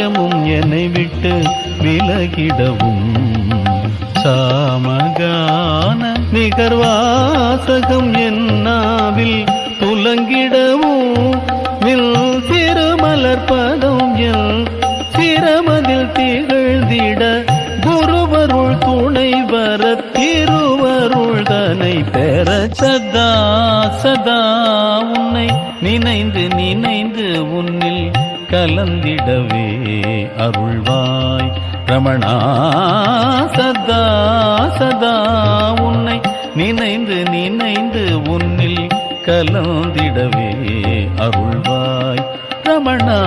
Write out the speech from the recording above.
என்னை விட்டு விலகிடவும் சாமகான நிகர்வாசகம் என்னாவில் துலங்கிடவும் வில் சிறுமலர்பதம் என் சிரமதில் திகழ்ந்திட குருவருள் துணை வர திருவருள் தனை பெற சதா சதா உன்னை நினைந்து நினைந்து உன்னில் கலந்திடவே அருள்வாய் ரமணா. சதா சதா உன்னை நினைந்து நினைந்து உன்னில் கலந்திடவே அருள்வாய் ரமணா.